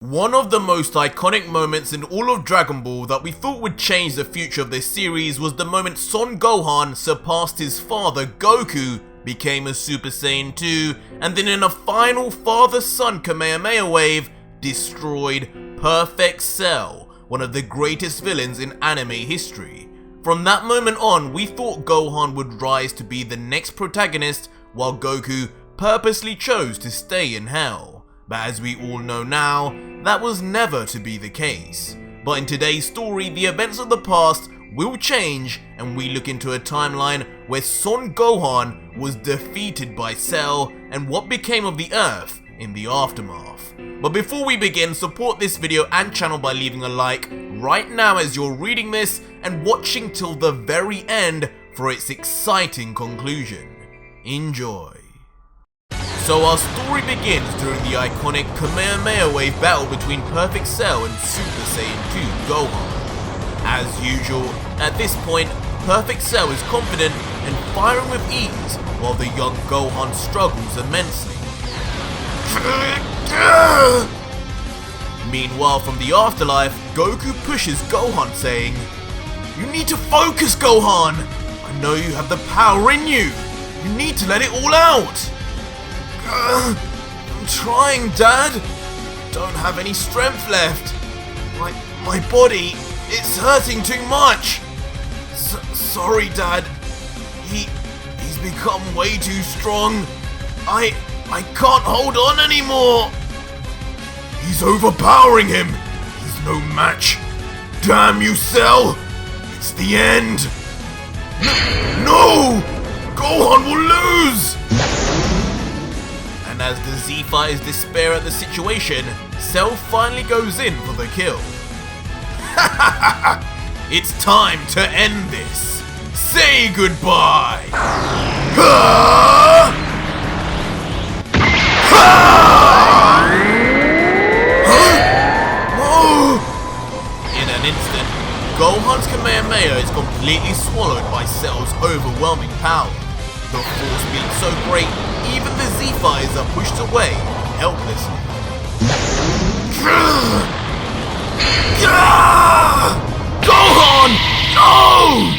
One of the most iconic moments in all of Dragon Ball that we thought would change the future of this series was the moment Son Gohan surpassed his father Goku, became a Super Saiyan 2, and then in a final father-son Kamehameha wave, destroyed Perfect Cell, one of the greatest villains in anime history. From that moment on, we thought Gohan would rise to be the next protagonist, while Goku purposely chose to stay in Hell. But as we all know now, that was never to be the case. But in today's story, the events of the past will change, and we look into a timeline where Son Gohan was defeated by Cell and what became of the Earth in the aftermath. But before we begin, support this video and channel by leaving a like right now as you're reading this and watching till the very end for its exciting conclusion. Enjoy. So our story begins during the iconic Kamehameha wave battle between Perfect Cell and Super Saiyan 2 Gohan. As usual, at this point, Perfect Cell is confident and firing with ease, while the young Gohan struggles immensely. Meanwhile, from the afterlife, Goku pushes Gohan saying, "You need to focus, Gohan! I know you have the power in you! You need to let it all out!" "I'm trying, Dad. Don't have any strength left. My body, it's hurting too much. Sorry, Dad. He's become way too strong. I can't hold on anymore. He's overpowering him. He's no match. Damn you, Cell. It's the end. No! Gohan will lose!" And as the Z fighters despair at the situation, Cell finally goes in for the kill. It's time to end this. Say goodbye. In an instant, Gohan's Kamehameha is completely swallowed by Cell's overwhelming power. The force being so great, even the Z fighters are pushed away helplessly. Gohan! No!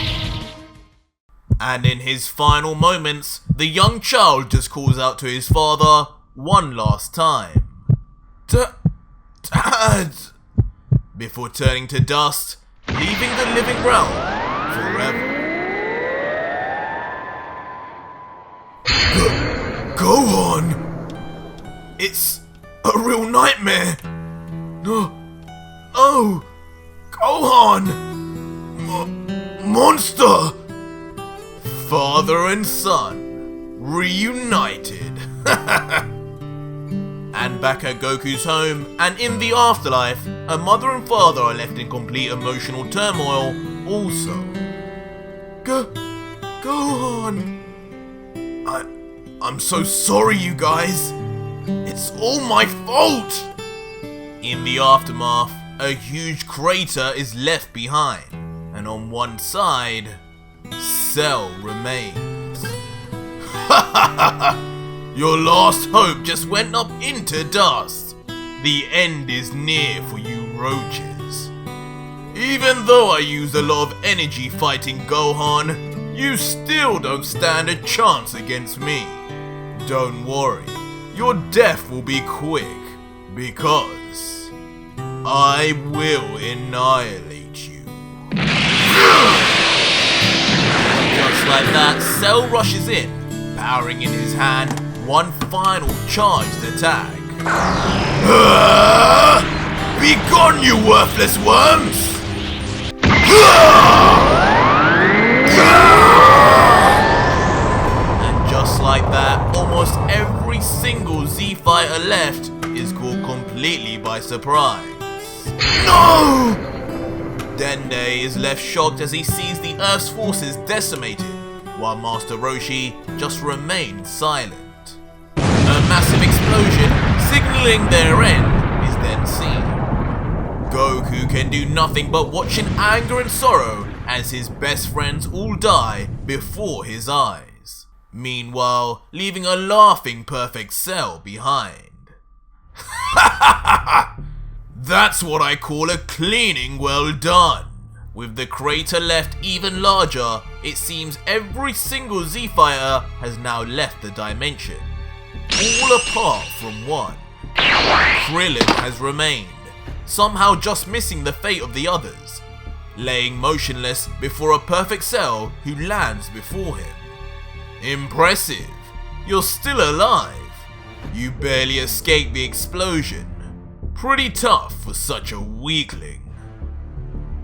And in his final moments, the young child just calls out to his father one last time. Dad! Before turning to dust, leaving the living realm forever. Gohan! It's a real nightmare! No! Oh! Gohan! Monster! Father and son, reunited. And back at Goku's home, and in the afterlife, a mother and father are left in complete emotional turmoil also. Gohan! I'm so sorry, you guys. It's all my fault. In the aftermath, a huge crater is left behind, and on one side, Cell remains. Your last hope just went up into dust. The end is near for you roaches. Even though I used a lot of energy fighting Gohan, you still don't stand a chance against me. Don't worry, your death will be quick, because I will annihilate you. Just like that, Cell rushes in, powering in his hand one final charged attack. Be gone, you worthless worms! Just like that, almost every single Z fighter left is caught completely by surprise. No! Dende is left shocked as he sees the Earth's forces decimated, while Master Roshi just remains silent. A massive explosion, signaling their end, is then seen. Goku can do nothing but watch in anger and sorrow as his best friends all die before his eyes. Meanwhile, leaving a laughing Perfect Cell behind. That's what I call a cleaning well done. With the crater left even larger, it seems every single Z-Fighter has now left the dimension. All apart from one. Krillin has remained, somehow just missing the fate of the others, laying motionless before a perfect Cell who lands before him. Impressive, you're still alive. You barely escaped the explosion. Pretty tough for such a weakling.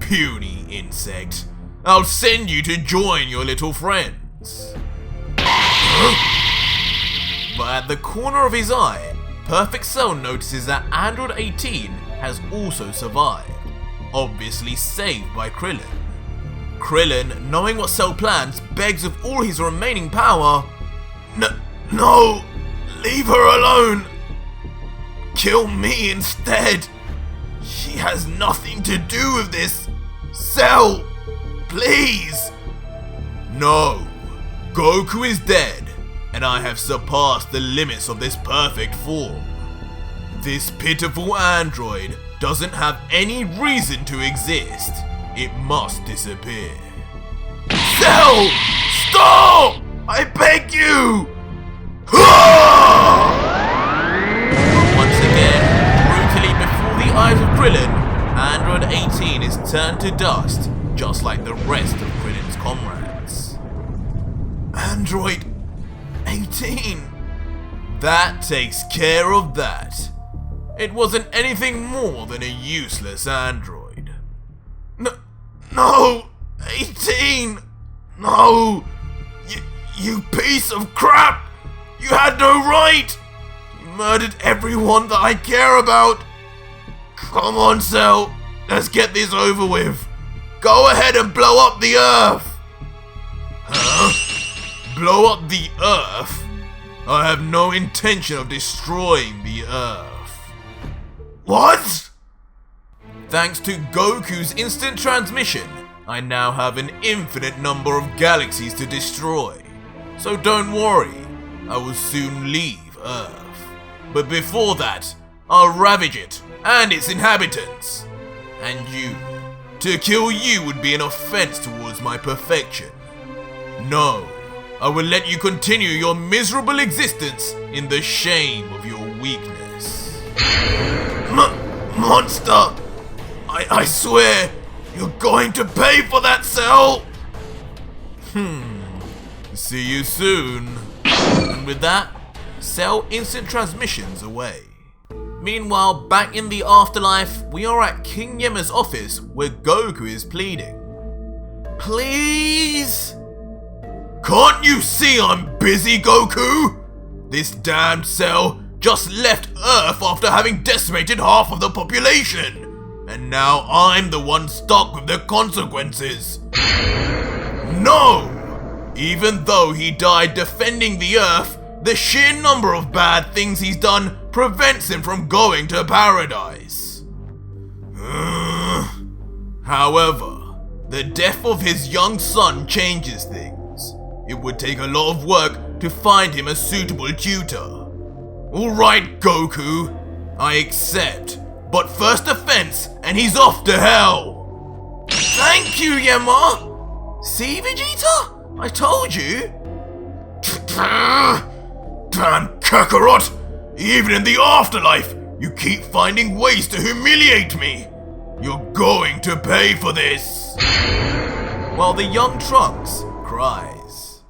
Puny insect, I'll send you to join your little friends. But at the corner of his eye, Perfect Cell notices that Android 18 has also survived, obviously saved by Krillin. Krillin, knowing what Cell plans, begs with all his remaining power, No! Leave her alone! Kill me instead! She has nothing to do with this! Cell! Please! No! Goku is dead, and I have surpassed the limits of this perfect form. This pitiful android doesn't have any reason to exist. It must disappear. Cell! Stop! I beg you! Once again, brutally before the eyes of Krillin, Android 18 is turned to dust, just like the rest of Krillin's comrades. Android 18. That takes care of that. It wasn't anything more than a useless android. No! 18! No! You piece of crap! You had no right! You murdered everyone that I care about! Come on, Cell, let's get this over with. Go ahead and blow up the Earth! Huh? Blow up the Earth? I have no intention of destroying the Earth. What? Thanks to Goku's instant transmission, I now have an infinite number of galaxies to destroy. So don't worry, I will soon leave Earth. But before that, I'll ravage it and its inhabitants. And you. To kill you would be an offense towards my perfection. No, I will let you continue your miserable existence in the shame of your weakness. Monster! I swear, you're going to pay for that, Cell! See you soon. And with that, Cell instant transmissions away. Meanwhile, back in the afterlife, we are at King Yemma's office where Goku is pleading. Please? Can't you see I'm busy, Goku? This damned Cell just left Earth after having decimated half of the population. And now I'm the one stuck with the consequences. No! Even though he died defending the Earth, the sheer number of bad things he's done prevents him from going to paradise. However, the death of his young son changes things. It would take a lot of work to find him a suitable tutor. Alright, Goku, I accept. But first offense, and he's off to hell! Thank you, Yemma! See, Vegeta? I told you! Damn Kakarot! Even in the afterlife, you keep finding ways to humiliate me! You're going to pay for this! While the young Trunks cries.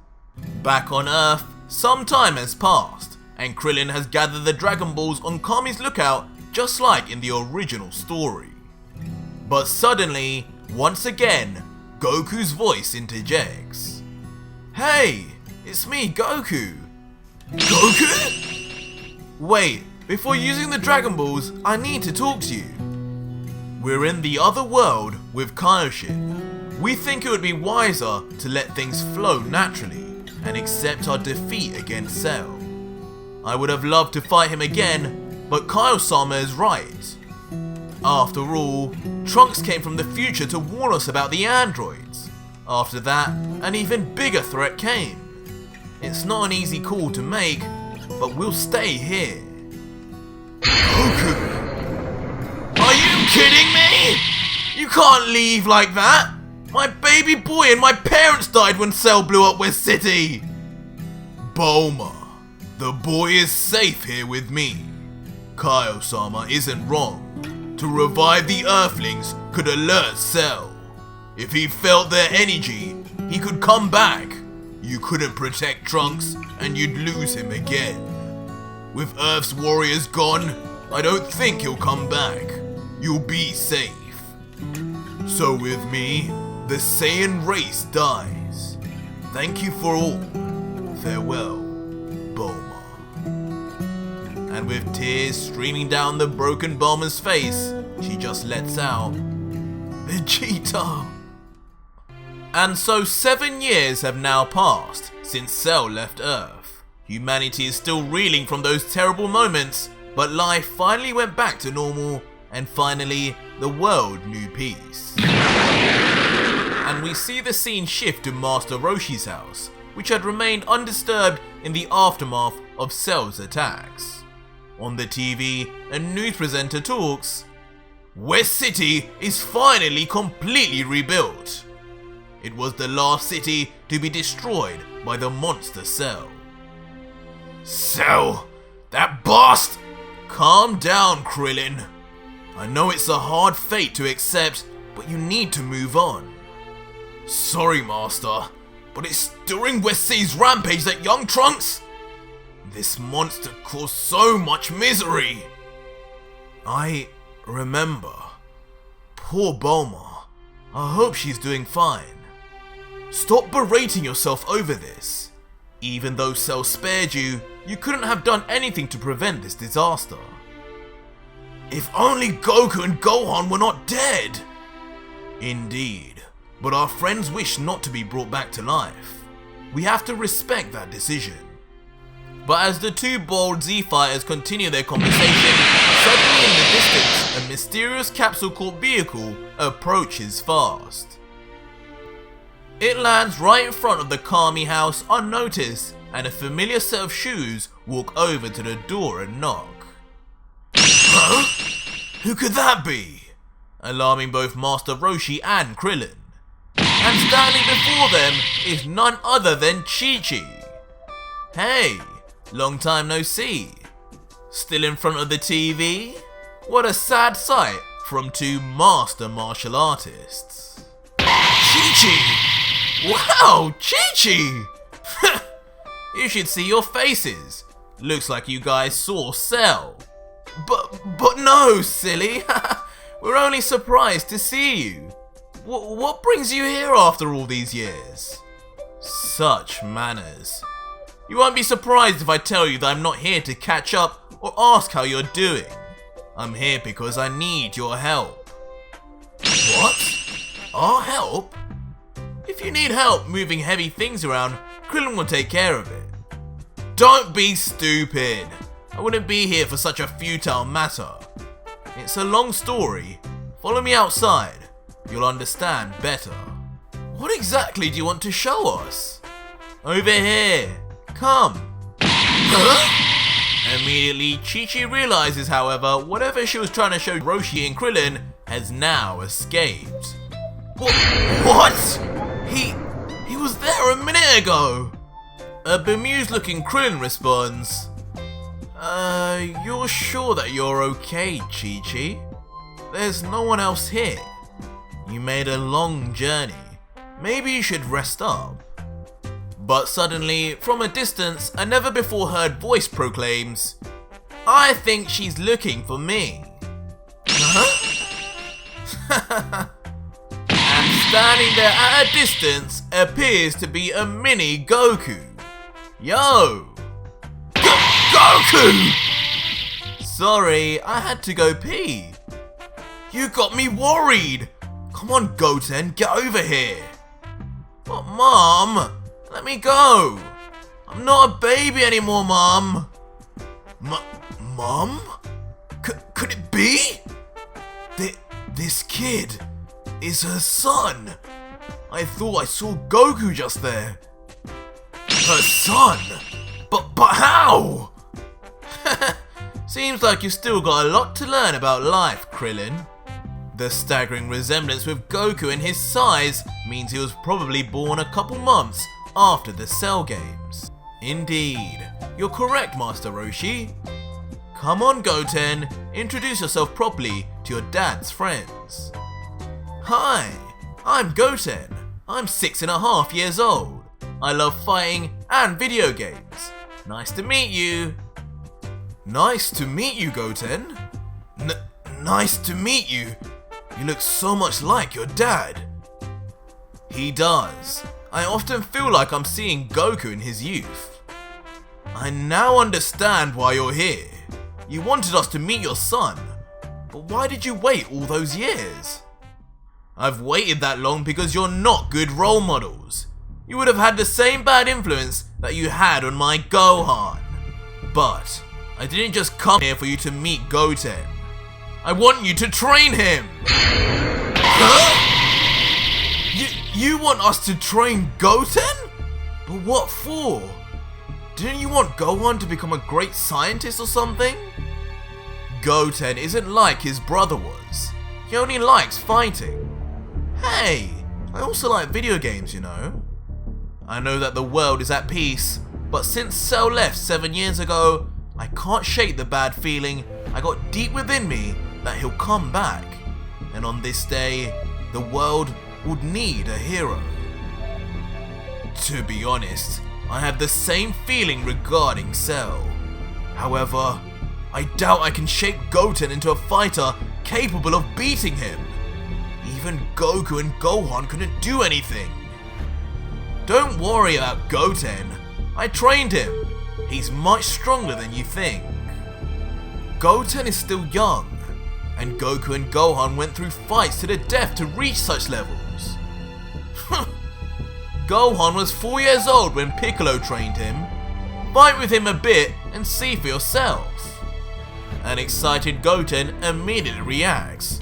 Back on Earth, some time has passed, and Krillin has gathered the Dragon Balls on Kami's lookout just like in the original story. But suddenly, once again, Goku's voice interjects. Hey, it's me, Goku. Goku? Wait, before using the Dragon Balls, I need to talk to you. We're in the other world with Kaioshin. We think it would be wiser to let things flow naturally and accept our defeat against Cell. I would have loved to fight him again, but Kyle-sama is right. After all, Trunks came from the future to warn us about the androids. After that, an even bigger threat came. It's not an easy call to make, but we'll stay here. Goku! Are you kidding me? You can't leave like that! My baby boy and my parents died when Cell blew up West City! Bulma, the boy is safe here with me. Kyle-sama isn't wrong. To revive the Earthlings could alert Cell. If he felt their energy, he could come back. You couldn't protect Trunks, and you'd lose him again. With Earth's warriors gone, I don't think he'll come back. You'll be safe. So with me, the Saiyan race dies. Thank you for all. Farewell, Bulma. And with tears streaming down the broken Bulma's face, she just lets out, Vegeta. And so 7 years have now passed since Cell left Earth. Humanity is still reeling from those terrible moments, but life finally went back to normal, and finally, the world knew peace. And we see the scene shift to Master Roshi's house, which had remained undisturbed in the aftermath of Cell's attacks. On the TV, a news presenter talks, West City is finally completely rebuilt. It was the last city to be destroyed by the monster Cell. Cell, that bastard! Calm down, Krillin. I know it's a hard fate to accept, but you need to move on. Sorry, Master, but it's during West City's rampage that young Trunks... This monster caused so much misery. I remember. Poor Bulma. I hope she's doing fine. Stop berating yourself over this. Even though Cell spared you, you couldn't have done anything to prevent this disaster. If only Goku and Gohan were not dead! Indeed, but our friends wish not to be brought back to life. We have to respect that decision. But as the two bold Z-fighters continue their conversation, suddenly in the distance, a mysterious capsule-corp vehicle approaches fast. It lands right in front of the Kami house unnoticed, and a familiar set of shoes walk over to the door and knock. Huh? Who could that be? Alarming both Master Roshi and Krillin. And standing before them is none other than Chi-Chi. Hey, long time no see. Still in front of the TV? What a sad sight from two master martial artists. Chi-Chi! Wow, Chi-Chi! You should see your faces. Looks like you guys saw Cell. But no, silly. We're only surprised to see you. What brings you here after all these years? Such manners. You won't be surprised if I tell you that I'm not here to catch up or ask how you're doing. I'm here because I need your help. What? Our help? If you need help moving heavy things around, Krillin will take care of it. Don't be stupid. I wouldn't be here for such a futile matter. It's a long story. Follow me outside. You'll understand better. What exactly do you want to show us? Over here. Come. Huh? Immediately, Chi-Chi realizes, however, whatever she was trying to show Roshi and Krillin has now escaped. What? He was there a minute ago. A bemused-looking Krillin responds, you're sure that you're okay, Chi-Chi? There's no one else here. You made a long journey. Maybe you should rest up. But suddenly, from a distance, a never-before-heard voice proclaims, I think she's looking for me. Huh? And standing there at a distance appears to be a mini Goku. Yo! Goku! Sorry, I had to go pee. You got me worried. Come on, Goten, get over here. But Mom, let me go. I'm not a baby anymore, Mom. Mom? Could it be? This kid is her son. I thought I saw Goku just there. Her son? But how? Seems like you've still got a lot to learn about life, Krillin. The staggering resemblance with Goku and his size means he was probably born a couple months after the Cell games. Indeed, you're correct, Master Roshi. Come on, Goten, introduce yourself properly to your dad's friends. Hi, I'm Goten. I'm 6.5 years old. I love fighting and video games. Nice to meet you. Nice to meet you, Goten. Nice to meet you. You look so much like your dad. He does. I often feel like I'm seeing Goku in his youth. I now understand why you're here. You wanted us to meet your son, but why did you wait all those years? I've waited that long because you're not good role models. You would have had the same bad influence that you had on my Gohan. But I didn't just come here for you to meet Goten. I want you to train him! Huh? You want us to train Goten? But what for? Didn't you want Gohan to become a great scientist or something? Goten isn't like his brother was. He only likes fighting. Hey, I also like video games, you know. I know that the world is at peace, but since Cell left 7 years ago, I can't shake the bad feeling I got deep within me that he'll come back, and on this day, the world would need a hero. To be honest, I have the same feeling regarding Cell. However, I doubt I can shape Goten into a fighter capable of beating him. Even Goku and Gohan couldn't do anything. Don't worry about Goten. I trained him. He's much stronger than you think. Goten is still young, and Goku and Gohan went through fights to the death to reach such levels. Gohan was 4 years old when Piccolo trained him. Fight with him a bit and see for yourself. An excited Goten immediately reacts.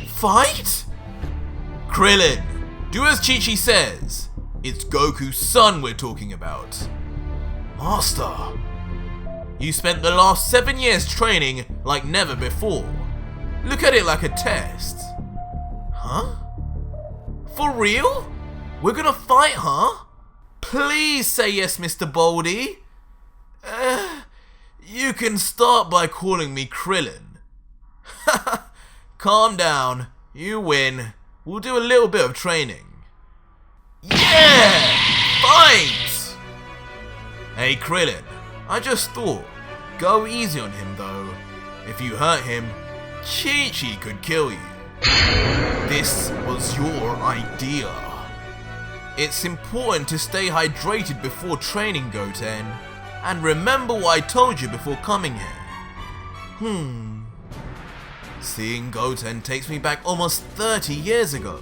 Fight? Krillin, do as Chi-Chi says. It's Goku's son we're talking about. Master, you spent the last 7 years training like never before. Look at it like a test. Huh? For real? We're gonna fight, huh? Please say yes, Mr. Baldy. You can start by calling me Krillin. Calm down. You win. We'll do a little bit of training. Yeah! Fight! Hey Krillin, I just thought, go easy on him though. If you hurt him, Chi-Chi could kill you. This was your idea. It's important to stay hydrated before training, Goten. And remember what I told you before coming here. Seeing Goten takes me back almost 30 years ago.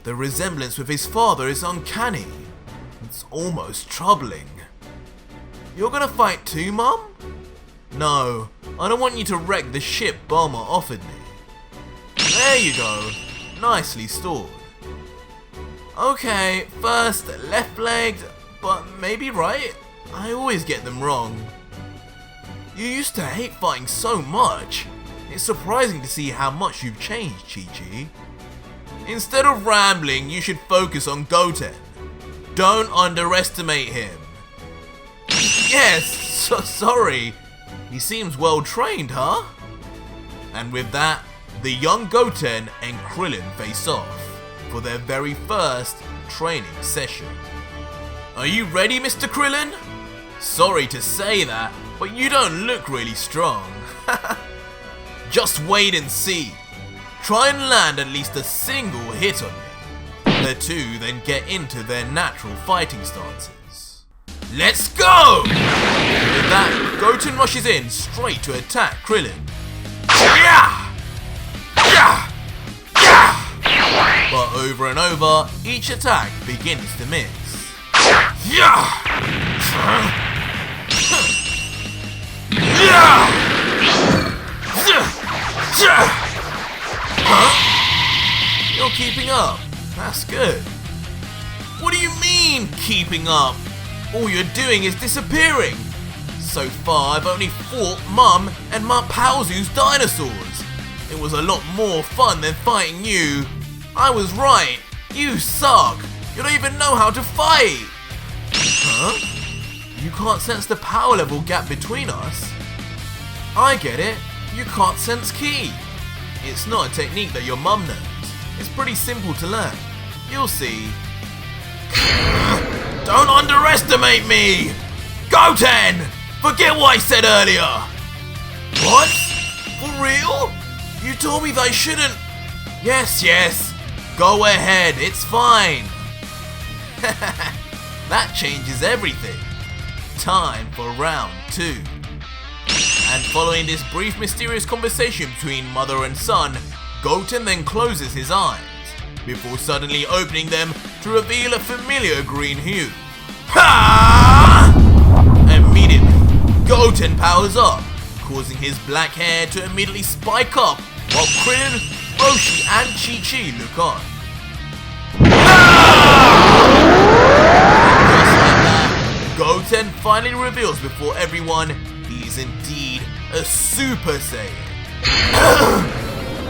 The resemblance with his father is uncanny. It's almost troubling. You're gonna fight too, Mum? No, I don't want you to wreck the ship Bulma offered me. There you go. Nicely stored. Okay, first left-legged, but maybe right? I always get them wrong. You used to hate fighting so much. It's surprising to see how much you've changed, Chi-Chi. Instead of rambling, you should focus on Goten. Don't underestimate him. Yes, sorry. He seems well trained, huh? And with that, the young Goten and Krillin face off for their very first training session. Are you ready, Mr. Krillin? Sorry to say that, but you don't look really strong. Just wait and see. Try and land at least a single hit on me. The two then get into their natural fighting stances. Let's go! With that, Goten rushes in straight to attack Krillin. Yeah! Yeah! Yeah! But over and over, each attack begins to miss. Yeah! Yeah! Huh? You're keeping up. That's good. What do you mean, keeping up? All you're doing is disappearing. So far, I've only fought Mum and my Paozu's dinosaurs. It was a lot more fun than fighting you. I was right. You suck. You don't even know how to fight. Huh? You can't sense the power level gap between us? I get it. You can't sense ki. It's not a technique that your mum knows. It's pretty simple to learn. You'll see. Don't underestimate me! Goten! Forget what I said earlier! What? For real? You told me that I shouldn't... Yes. Go ahead, it's fine. That changes everything. Time for round 2. And following this brief mysterious conversation between mother and son, Goten then closes his eyes, before suddenly opening them to reveal a familiar green hue. Ha! Immediately, Goten powers up, causing his black hair to immediately spike up, while Krillin, Roshi and Chi-Chi look on. Just like that, Goten finally reveals before everyone he is indeed a Super Saiyan.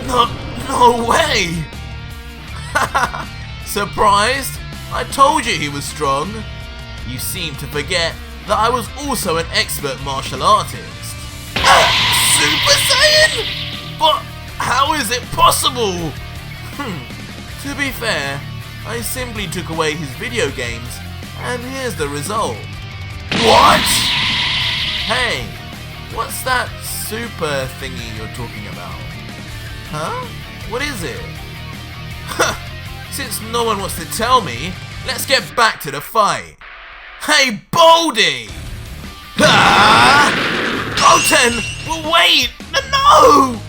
No way! Surprised? I told you he was strong. You seem to forget that I was also an expert martial artist. Super Saiyan? But how is it possible? To be fair, I simply took away his video games, and here's the result. What? Hey, what's that super thingy you're talking about? Huh? What is it? Since no one wants to tell me, let's get back to the fight. Hey, Baldy! Goten! Wait! No!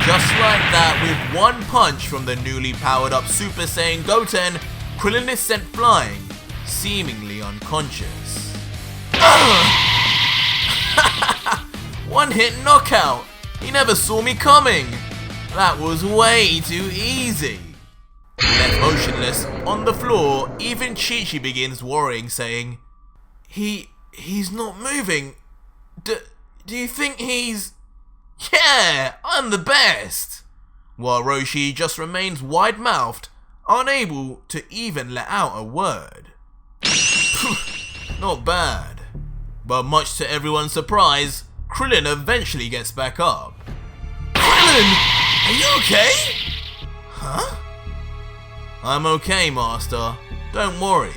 Just like that, with one punch from the newly powered up Super Saiyan Goten, Krillin is sent flying, seemingly unconscious. One hit knockout! He never saw me coming! That was way too easy! Left motionless, on the floor, even Chi-Chi begins worrying, saying, He's not moving. Do you think he's... Yeah, I'm the best! While Roshi just remains wide-mouthed, unable to even let out a word. Not bad. But much to everyone's surprise, Krillin eventually gets back up. Krillin! Are you okay? Huh? I'm okay, Master. Don't worry.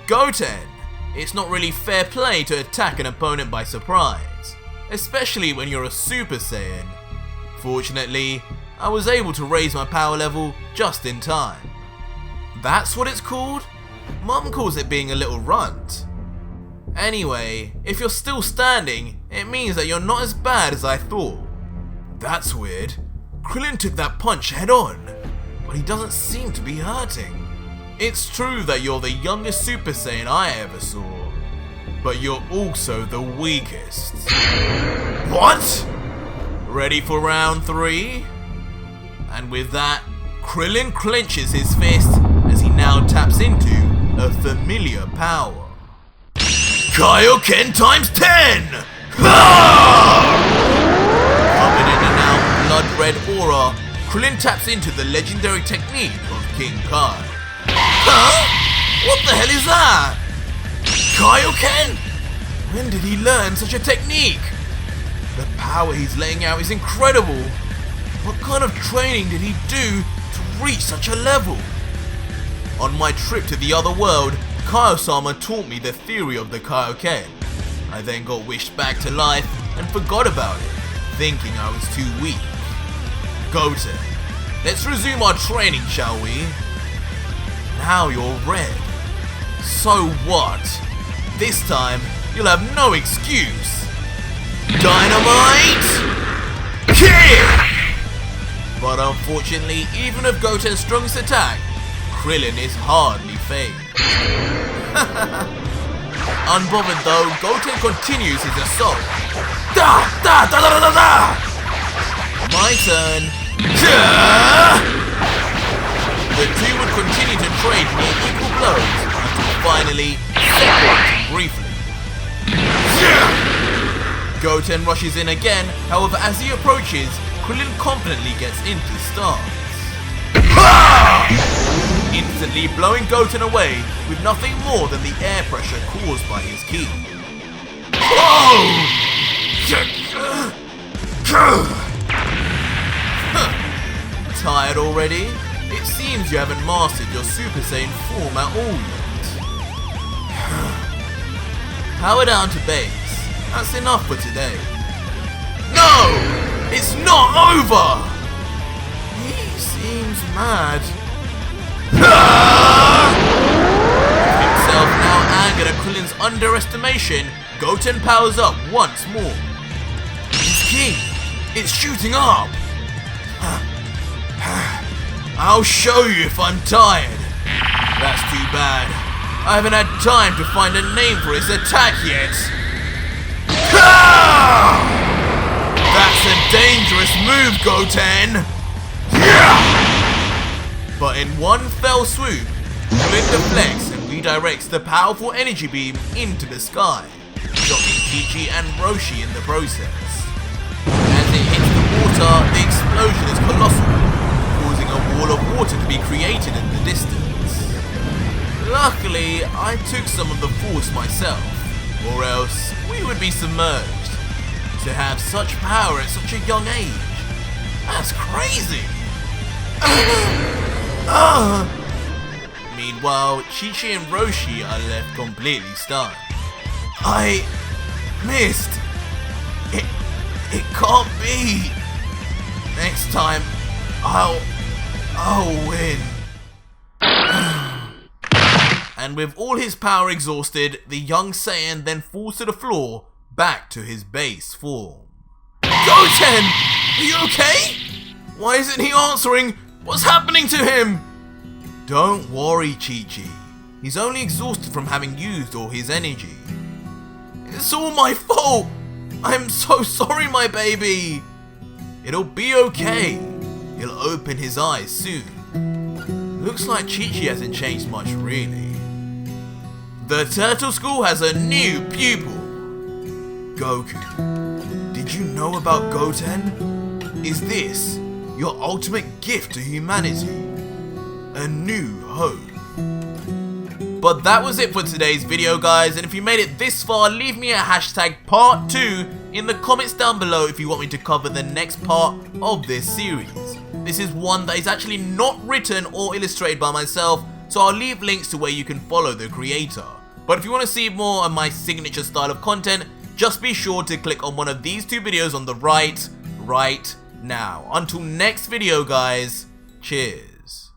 Goten! It's not really fair play to attack an opponent by surprise, especially when you're a Super Saiyan. Fortunately, I was able to raise my power level just in time. That's what it's called? Mum calls it being a little runt. Anyway, if you're still standing, it means that you're not as bad as I thought. That's weird. Krillin took that punch head on, but he doesn't seem to be hurting. It's true that you're the youngest Super Saiyan I ever saw, but you're also the weakest. What? Ready for round 3? And with that, Krillin clenches his fist as he now taps into a familiar power. Kaioken times 10! Covered in an out blood-red aura, Krillin taps into the legendary technique of King Kai. Huh? What the hell is that? Kaioken? When did he learn such a technique? The power he's laying out is incredible. What kind of training did he do to reach such a level? On my trip to the other world, Kaio-sama taught me the theory of the Kaioken. I then got wished back to life and forgot about it, thinking I was too weak. Goten, let's resume our training, shall we? Now you're red. So what? This time, you'll have no excuse. Dynamite! Kick! But unfortunately, even with Goten's strongest attack, Krillin is hardly phased. Unbothered though, Goten continues his assault. Da! Da! Da! Da! Da! Da! My turn. The two would continue to trade near equal blows until finally separating briefly. Goten rushes in again, however as he approaches, Krillin confidently gets into stance. Instantly blowing Goten away with nothing more than the air pressure caused by his ki. Tired already? It seems you haven't mastered your Super Saiyan form at all yet. Power down to base. That's enough for today. No! It's not over! He seems mad. Himself now angered at Krillin's underestimation, Goten powers up once more. His ki! It's shooting up! I'll show you if I'm tired. That's too bad. I haven't had time to find a name for his attack yet. That's a dangerous move, Goten! But in one fell swoop, Krillin deflects and redirects the powerful energy beam into the sky, shocking Chi-Chi and Roshi in the process. As it hits the water, the explosion is colossal, causing a wall of water to be created in the distance. Luckily, I took some of the force myself, or else we would be submerged. To have such power at such a young age, that's crazy! Meanwhile, Chi-Chi and Roshi are left completely stunned. I missed! It can't be! Next time, I'll win. And with all his power exhausted, the young Saiyan then falls to the floor, back to his base form. Goten! Are you okay? Why isn't he answering? What's happening to him? Don't worry, Chi-Chi. He's only exhausted from having used all his energy. It's all my fault! I'm so sorry, my baby! It'll be okay. He'll open his eyes soon. Looks like Chi-Chi hasn't changed much, really. The Turtle School has a new pupil. Goku, did you know about Goten? Is this your ultimate gift to humanity? A new hope. But that was it for today's video, guys, and if you made it this far, leave me a hashtag part 2 in the comments down below if you want me to cover the next part of this series. This is one that is actually not written or illustrated by myself, so I'll leave links to where you can follow the creator. But if you want to see more of my signature style of content, just be sure to click on one of these two videos on the right now. Until next video, guys, cheers.